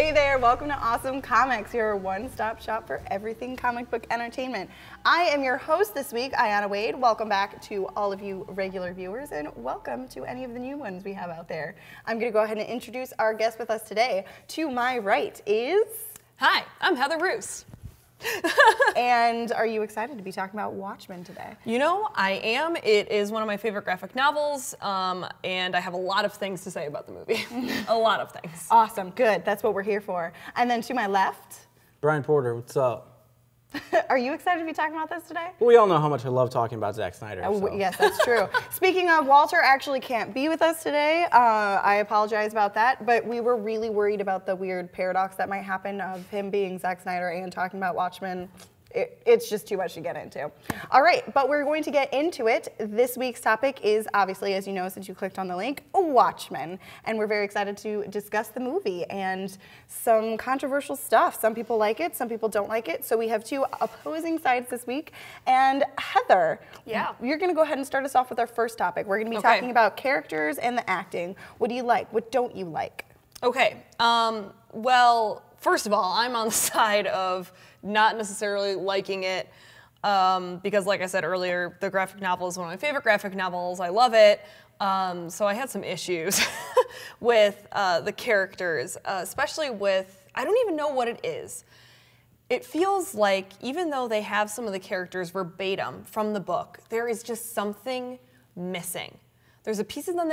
Hey there, welcome to Awesome Comics, your one-stop shop for everything comic book entertainment. I am your host this week, Ayana Wade. Welcome back to all of you regular viewers, and welcome to any of the new ones we have out there. I'm going to go ahead and introduce our guest with us today. To my right is... Hi, I'm Heather Roos. And are you excited to be talking about Watchmen today? You know, I am. It is one of my favorite graphic novels, and I have a lot of things to say about the movie. A lot of things. Awesome, good. That's what we're here for. And then to my left... Brian Porter, what's up? Are you excited to be talking about this today? Well, we all know how much I love talking about Zack Snyder. So. Yes, that's true. Speaking of, Walter actually can't be with us today. I apologize about that, but we were really worried about the weird paradox that might happen of him being Zack Snyder and talking about Watchmen. It's just too much to get into. All right, but we're going to get into it. This week's topic is, obviously, as you know, since you clicked on the link, Watchmen. And we're very excited to discuss the movie and some controversial stuff. Some people like it, some people don't like it. So we have two opposing sides this week. And Heather, you're going to go ahead and start us off with our first topic. We're going to be talking about characters and the acting. What do you like? What don't you like? Okay, well, first of all, I'm on the side of not necessarily liking it because, like I said earlier, the graphic novel is one of my favorite graphic novels. I love it. So I had some issues with the characters, especially with, I don't even know what it is. It feels like even though they have some of the characters verbatim from the book, there is just something missing. There's a piece of them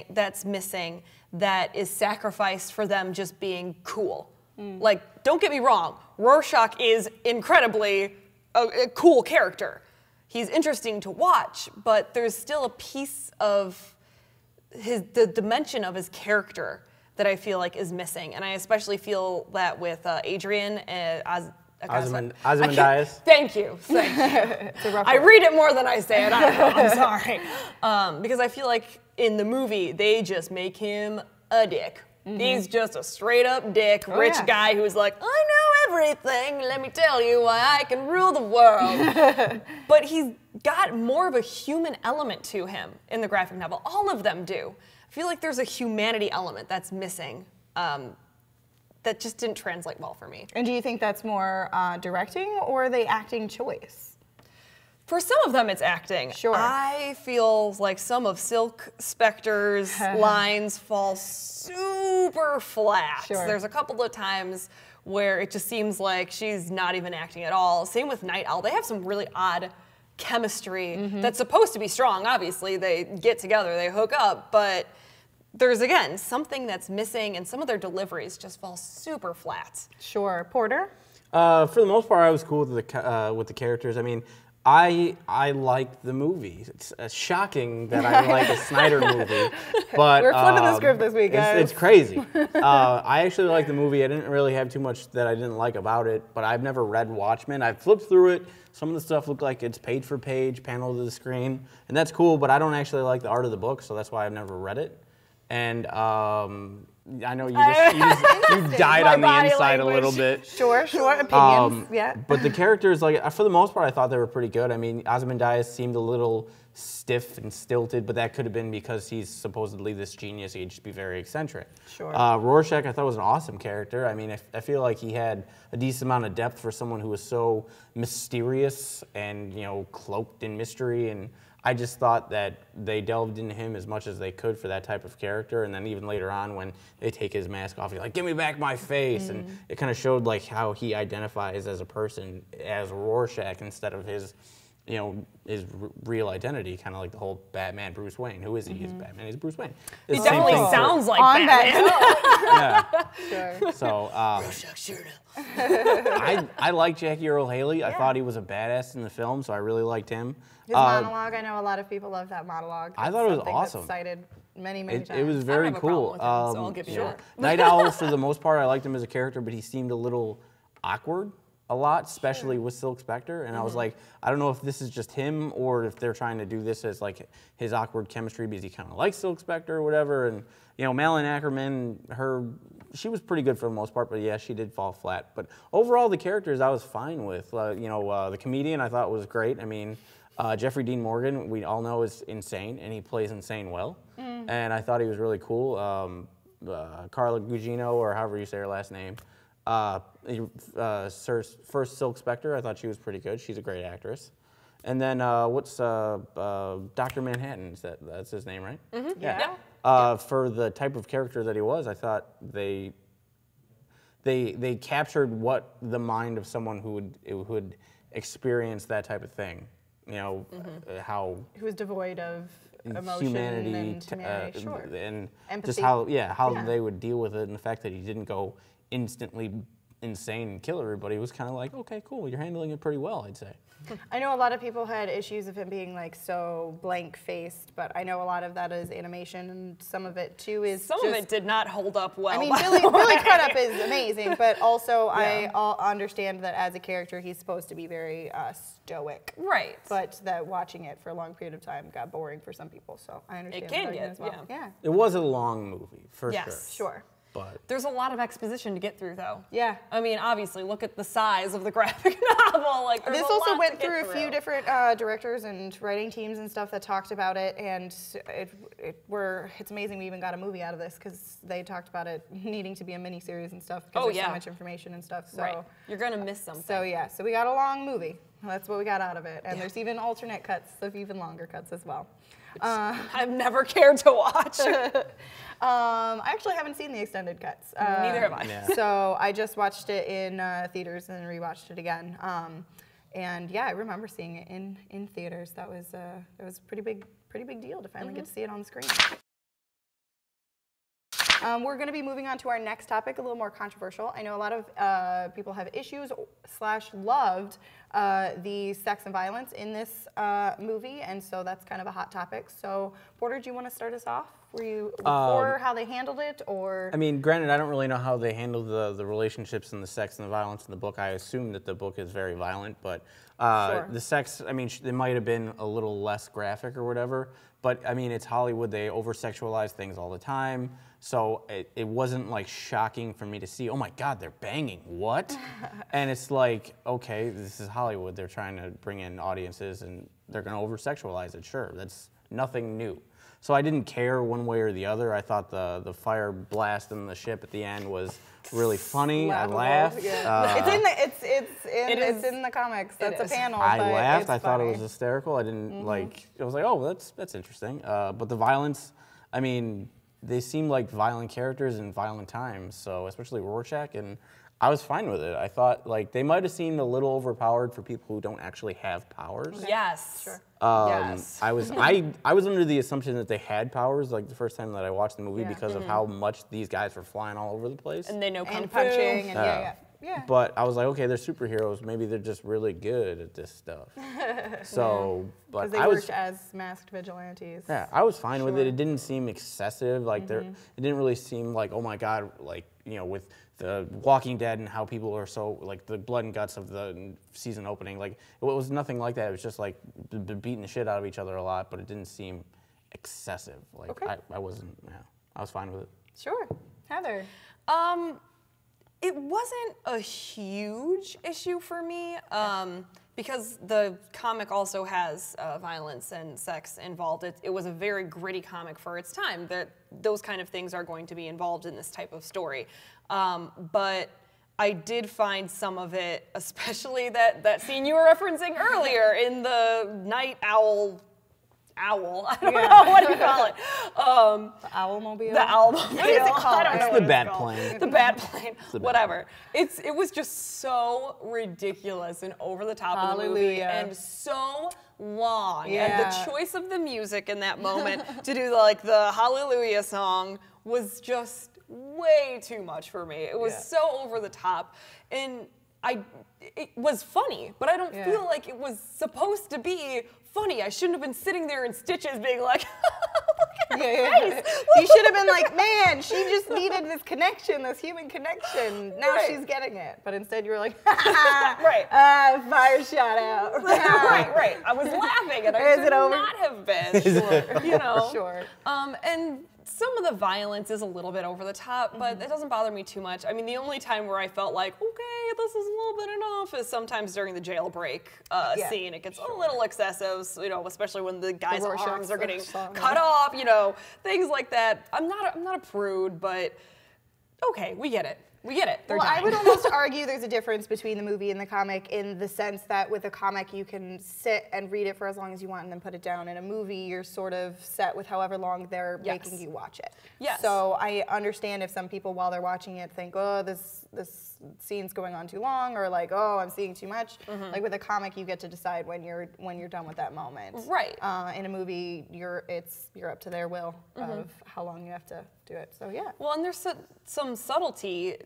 that's missing that is sacrificed for them just being cool. Like, don't get me wrong, Rorschach is incredibly a cool character. He's interesting to watch, but there's still a piece of the dimension of his character that I feel like is missing. And I especially feel that with Adrian Ozymandias. Thank you. I read it more than I say it. I don't know. I'm sorry. Because I feel like in the movie, they just make him a dick. He's just a straight up dick, rich guy who's like, I know everything, let me tell you why I can rule the world. But he's got more of a human element to him in the graphic novel. All of them do. I feel like there's a humanity element that's missing that just didn't translate well for me. And do you think that's more directing or the acting choice? For some of them, it's acting. Sure. I feel like some of Silk Spectre's lines fall super flat. Sure. There's a couple of times where it just seems like she's not even acting at all. Same with Night Owl. They have some really odd chemistry that's supposed to be strong. Obviously, they get together, they hook up, but there's, again, something that's missing, and some of their deliveries just fall super flat. Sure. Porter? For the most part, I was cool with the characters. I mean, I liked the movie. It's shocking that I like a Snyder movie, but we're flipping the script this week, guys. It's crazy. I actually liked the movie. I didn't really have too much that I didn't like about it, but I've never read Watchmen. I've flipped through it. Some of the stuff looked like it's page for page, panel to the screen, and that's cool. But I don't actually like the art of the book, so that's why I've never read it. And I know you died on the inside a little bit. Sure, opinions, yeah. But the characters, like for the most part, I thought they were pretty good. I mean, Ozymandias seemed a little stiff and stilted, but that could have been because he's supposedly this genius. He'd just be very eccentric. Sure. Rorschach, I thought was an awesome character. I mean, I feel like he had a decent amount of depth for someone who was so mysterious and cloaked in mystery. And I just thought that they delved into him as much as they could for that type of character, and then even later on when they take his mask off, he's like, "Give me back my face," and it kind of showed like how he identifies as a person as Rorschach instead of his, his real identity, kind of like the whole Batman Bruce Wayne. Who is he? He's Batman. He's Bruce Wayne. He definitely sounds like Batman. Yeah. Sure. So Rorschach, sure I like Jackie Earle Haley. I thought he was a badass in the film, so I really liked him. His monologue, I know a lot of people love that monologue. I thought it was awesome. That's cited many times. It was very cool. So I'll give you that. Night Owl, for the most part, I liked him as a character, but he seemed a little awkward a lot, especially with Silk Spectre. And I was like, I don't know if this is just him or if they're trying to do this as like his awkward chemistry because he kind of likes Silk Spectre or whatever. And Malin Ackerman, she was pretty good for the most part, but yeah, she did fall flat. But overall, the characters I was fine with. The comedian I thought was great. I mean, Jeffrey Dean Morgan, we all know, is insane, and he plays insane well. And I thought he was really cool. Carla Gugino, or however you say her last name. First Silk Spectre, I thought she was pretty good. She's a great actress. And then what's Dr. Manhattan? That's his name, right? Mm-hmm. Yeah. For the type of character that he was, I thought they captured what the mind of someone who would experience that type of thing. You know, how Who was devoid of emotion humanity, and humanity, sure. and Empathy. just how they would deal with it, and the fact that he didn't go instantly insane and kill everybody was kind of like, okay, cool, you're handling it pretty well, I'd say. I know a lot of people had issues of him being like so blank-faced, but I know a lot of that is animation, and some of it too is Some of it did not hold up well. I mean, Billy Crudup is amazing, but also I understand that as a character, he's supposed to be very stoic. Right. But that watching it for a long period of time got boring for some people, so I understand It can that get, as well. Yeah. It was a long movie, for Yes. Sure. But There's a lot of exposition to get through, though. Yeah. I mean, obviously, look at the size of the graphic novel. Like, there's This a also lot went to get through a few different directors and writing teams and stuff that talked about it, and it's amazing we even got a movie out of this because they talked about it needing to be a miniseries and stuff because there's so much information and stuff. So, right. You're gonna miss something. So yeah, so we got a long movie. That's what we got out of it, and there's even alternate cuts of even longer cuts as well. I've never cared to watch. I actually haven't seen the extended cuts. Neither have I. Yeah. So I just watched it in theaters and rewatched it again. And yeah, I remember seeing it in theaters. That was a pretty big deal to finally get to see it on the screen. We're going to be moving on to our next topic, a little more controversial. I know a lot of people have issues / loved the sex and violence in this movie, and so that's kind of a hot topic. So, Porter, do you want to start us off? Were you for how they handled it, or? I mean, granted, I don't really know how they handled the relationships and the sex and the violence in the book. I assume that the book is very violent, but the sex, I mean, it might have been a little less graphic or whatever, but I mean, it's Hollywood. They over-sexualize things all the time, so it wasn't like shocking for me to see, oh my God, they're banging, what? And it's like, okay, this is Hollywood. They're trying to bring in audiences and they're gonna over-sexualize it, sure. That's nothing new. So I didn't care one way or the other. I thought the fire blast in the ship at the end was really funny. Laughable. I laughed. Yeah. It's in the comics. That's a panel. I but laughed. it's I thought it funny. was hysterical. I didn't like. I was like, oh, that's interesting. But the violence, I mean, they seem like violent characters in violent times. So especially Rorschach, and I was fine with it. I thought like they might have seemed a little overpowered for people who don't actually have powers. Yes. Sure. Yes. I was under the assumption that they had powers like the first time that I watched the movie because of how much these guys were flying all over the place. And they know kung And fu. punching and yeah. But I was like, okay, they're superheroes. Maybe they're just really good at this stuff. So, but Because they I was worked as masked vigilantes. yeah, I was fine with it. It didn't seem excessive. Like it didn't really seem like, oh my God, like with the Walking Dead and how people are so like the blood and guts of the season opening. Like it was nothing like that. It was just like beating the shit out of each other a lot, but it didn't seem excessive. Like I wasn't. Yeah, I was fine with it. Sure. Heather. It wasn't a huge issue for me because the comic also has violence and sex involved. It was a very gritty comic for its time. That those kind of things are going to be involved in this type of story. But I did find some of it, especially that scene you were referencing earlier in the night owl. I don't know what do you call it. The Owlmobile. The Owlmobile. What is it called? I don't know It's what the bat called. plane. The bat plane. the bat Whatever. It was just so ridiculous and over the top of the movie Hallelujah. and so long. Yeah. And the choice of the music in that moment to do the Hallelujah song was just way too much for me. It was so over the top. And it was funny, but I don't feel like it was supposed to be funny. I shouldn't have been sitting there in stitches being like, look at her face. You should have been like, man, she just needed this connection, this human connection. Now she's getting it. But instead you were like, right. Fire shot out. right. I was laughing and I should not have been. Sure. Sure. And some of the violence is a little bit over the top, but it doesn't bother me too much. I mean, the only time where I felt like, okay, this is a little bit enough is sometimes during the jailbreak scene. It gets a little excessive, you know, especially when the guy's arms are getting cut off, you know, things like that. I'm not a prude, but okay, we get it. We get it. They're dying. I would almost argue there's a difference between the movie and the comic in the sense that with a comic you can sit and read it for as long as you want and then put it down. In a movie, you're sort of set with however long they're making you watch it. Yes. So I understand if some people while they're watching it think, oh, this scene's going on too long, or like, oh, I'm seeing too much. Like with a comic, you get to decide when you're done with that moment. Right. In a movie, you're up to their will of how long you have to do it. So yeah. Well, and there's some subtlety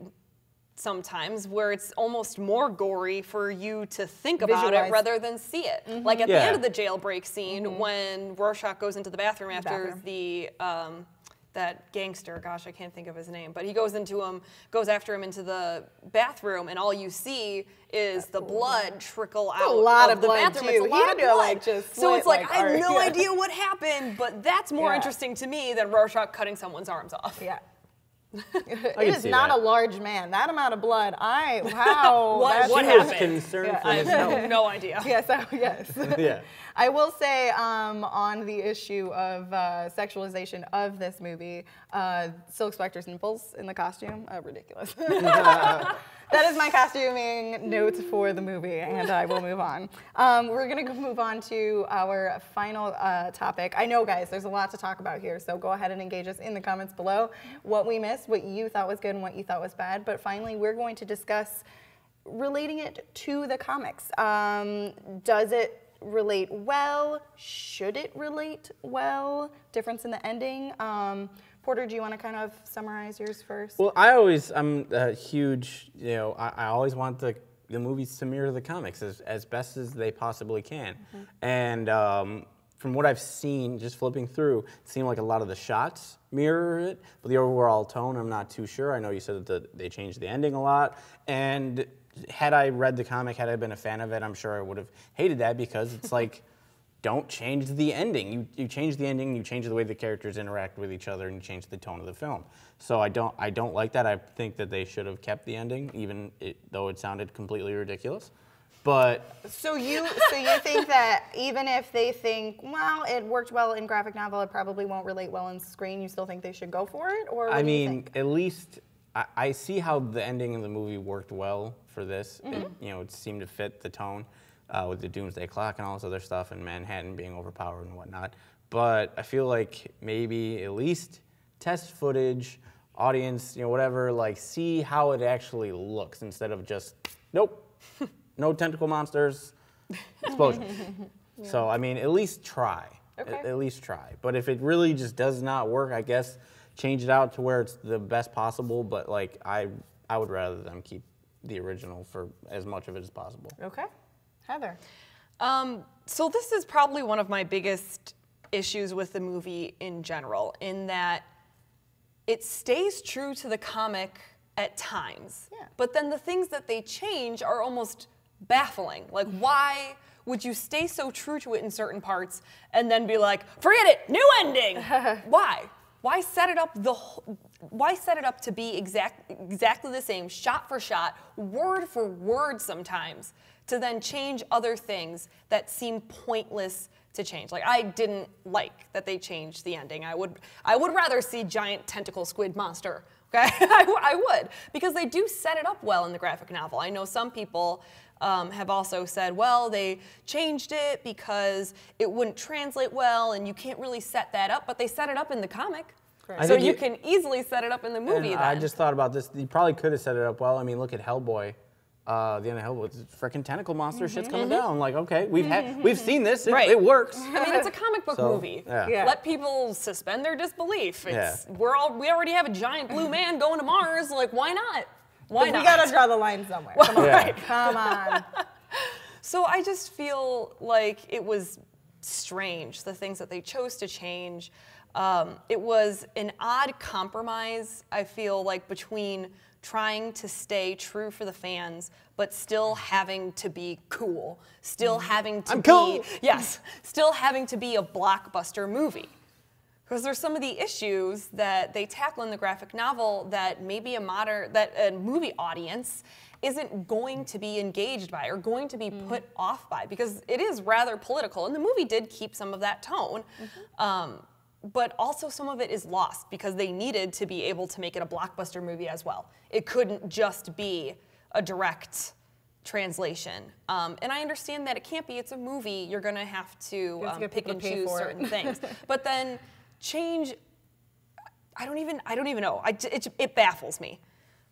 sometimes where it's almost more gory for you to think about it rather than see it. Like at the end of the jailbreak scene when Rorschach goes into the bathroom after that gangster, gosh, I can't think of his name, but he goes after him into the bathroom, and all you see is the blood trickle out of the bathroom. It's a lot of blood. So it's like, I have no idea what happened, but that's more interesting to me than Rorschach cutting someone's arms off. Yeah. It is not a large man. That amount of blood, wow. What happened? Concerned for I have no idea. Yes, yes. Yeah. I will say on the issue of sexualization of this movie, Silk Spectre's nipples in the costume, ridiculous. That is my costuming note for the movie, and I will move on. We're going to move on to our final topic. I know, guys, there's a lot to talk about here, so go ahead and engage us in the comments below what we missed, what you thought was good, and what you thought was bad. But finally, we're going to discuss relating it to the comics. Does it relate well? Should it relate well? Difference in the ending? Porter, do you want to kind of summarize yours first? Well, I'm a huge, I always want the movies to mirror the comics as best as they possibly can. And from what I've seen, just flipping through, it seemed like a lot of the shots mirror it, but the overall tone, I'm not too sure. I know you said that they changed the ending a lot, and had I read the comic, had I been a fan of it, I'm sure I would have hated that, because it's like, don't change the ending. You change the ending, you change the way the characters interact with each other, and you change the tone of the film. So I don't like that. I think that they should have kept the ending, though it sounded completely ridiculous. But so you think that even if they think, well, it worked well in graphic novel, it probably won't relate well on screen, you still think they should go for it? Or what do you think? At least I see how the ending of the movie worked well for this. It seemed to fit the tone with the Doomsday Clock and all this other stuff, and Manhattan being overpowered and whatnot. But I feel like maybe at least test footage, audience, whatever, like see how it actually looks instead of just, nope, no tentacle monsters, explosion. So, I mean, at least try. Okay. At least try. But if it really just does not work, I guess change it out to where it's the best possible. But, like, I would rather them keep the original for as much of it as possible. Okay. Heather. So this is probably one of my biggest issues with the movie in general, in that it stays true to the comic at times, but then the things that they change are almost baffling. Like, why would you stay so true to it in certain parts and then be like, forget it, new ending? Why? Why set it up to be exactly the same, shot for shot, word for word sometimes, to then change other things that seem pointless to change? Like, I didn't like that they changed the ending. I would rather see giant tentacle squid monster. Okay, I would, because they do set it up well in the graphic novel. I know some people have also said, well, they changed it because it wouldn't translate well, and you can't really set that up, but they set it up in the comic. So you can easily set it up in the movie then. I just thought about this. You probably could have set it up well. I mean, look at Hellboy. The end of Hellboy, it's freaking tentacle monster shit's coming down. Like, okay, we've seen this. It works. I mean, it's a comic book movie. Yeah. Let people suspend their disbelief. We already have a giant blue man going to Mars. Like, why not? Why not? We gotta draw the line somewhere. Come on. Right. Come on. So I just feel like it was strange, the things that they chose to change. It was an odd compromise, I feel like, between trying to stay true for the fans, but still having to be cool, still having to cool. still having to be a blockbuster movie. Because there's some of the issues that they tackle in the graphic novel that maybe a movie audience isn't going to be engaged by or going to be put off by, because it is rather political, and the movie did keep some of that tone. But also some of it is lost because they needed to be able to make it a blockbuster movie as well. It couldn't just be a direct translation. And I understand that it can't be, it's a movie, you're gonna have to pick and choose certain things. But then change, I don't even know. It baffles me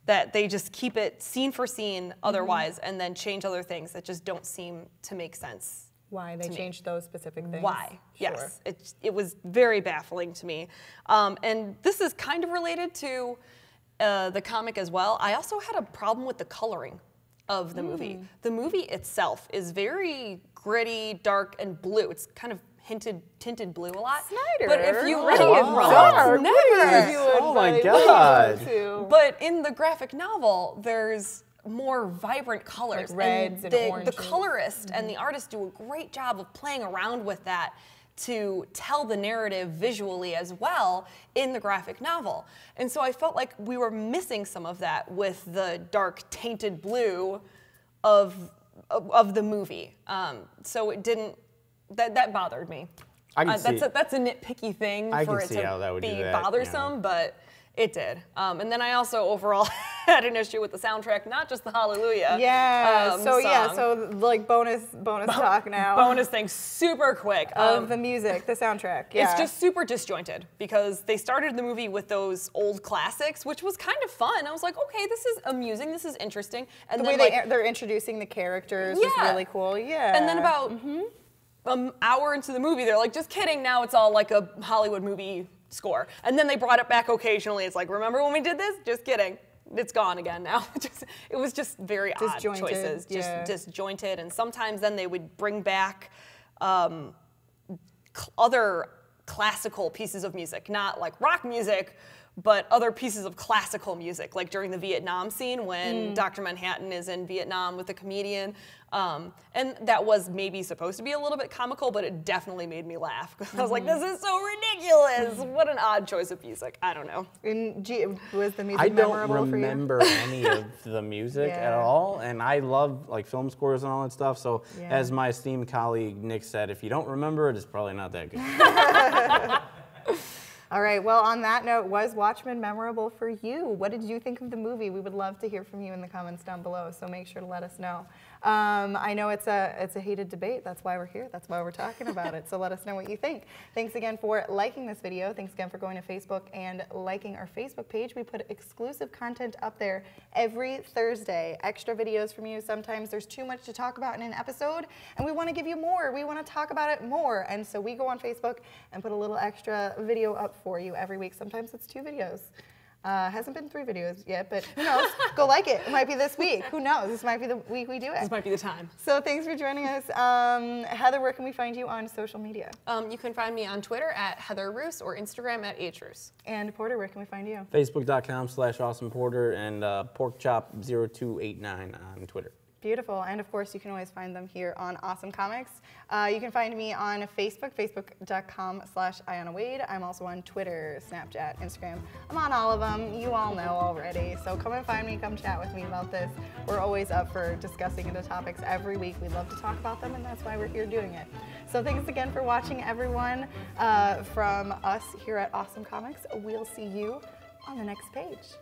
that they just keep it scene for scene otherwise and then change other things that just don't seem to make sense. Why they changed those specific things? Why? Sure. Yes, it was very baffling to me. And this is kind of related to the comic as well. I also had a problem with the coloring of the movie. The movie itself is very gritty, dark, and blue. It's kind of tinted blue a lot. Snyder. But if you Really read dark. never. Oh my God. But in the graphic novel, there's more vibrant colors. Like reds and the oranges. colorist and the artist do a great job of playing around with that to tell the narrative visually as well in the graphic novel. And so I felt like we were missing some of that with the dark tainted blue of the movie. So it didn't, that bothered me. I can see. That's a nitpicky thing I for can it see to how that would be do that, bothersome, yeah. but it did. And then I also overall had an issue with the soundtrack, not just the Hallelujah. Yeah. Song. So like bonus talk now. Bonus thing, super quick. Of the music, the soundtrack. Yeah. It's just super disjointed because they started the movie with those old classics, which was kind of fun. I was like, okay, this is amusing, this is interesting. And the then way they're introducing the characters was really cool. Yeah. And then about an hour into the movie, they're like, just kidding, now it's all like a Hollywood movie score. And then they brought it back occasionally. It's like, remember when we did this? Just kidding. It's gone again now. It was just very odd choices, just disjointed. And sometimes then they would bring back other classical pieces of music, not like rock music, but other pieces of classical music, like during the Vietnam scene when Dr. Manhattan is in Vietnam with a comedian. And that was maybe supposed to be a little bit comical, but it definitely made me laugh. I was like, this is so ridiculous. What an odd choice of music. I don't know. And was the music I don't memorable for you? remember any of the music at all, and I love like film scores and all that stuff. So as my esteemed colleague Nick said, if you don't remember it, it's probably not that good. All right, well, on that note, was Watchmen memorable for you? What did you think of the movie? We would love to hear from you in the comments down below, so make sure to let us know. I know it's a heated debate. That's why we're here. That's why we're talking about it. So let us know what you think. Thanks again for liking this video. Thanks again for going to Facebook and liking our Facebook page. We put exclusive content up there every Thursday. Extra videos from you. Sometimes there's too much to talk about in an episode, and we want to give you more. We want to talk about it more. And so we go on Facebook and put a little extra video up for you every week. Sometimes it's 2 videos. Hasn't been 3 videos yet, but who knows? Go like it. It might be this week. Who knows? This might be the week we do it. This might be the time. So thanks for joining us. Heather, where can we find you on social media? You can find me on Twitter at Heather Roos or Instagram at HRoos. And Porter, where can we find you? Facebook.com/AwesomePorter and PorkChop0289 on Twitter. Beautiful. And of course, you can always find them here on Awesome Comics. You can find me on Facebook, facebook.com/IanaWade. I'm also on Twitter, Snapchat, Instagram. I'm on all of them. You all know already. So come and find me. Come chat with me about this. We're always up for discussing into topics every week. We love to talk about them, and that's why we're here doing it. So thanks again for watching, everyone. From us here at Awesome Comics, we'll see you on the next page.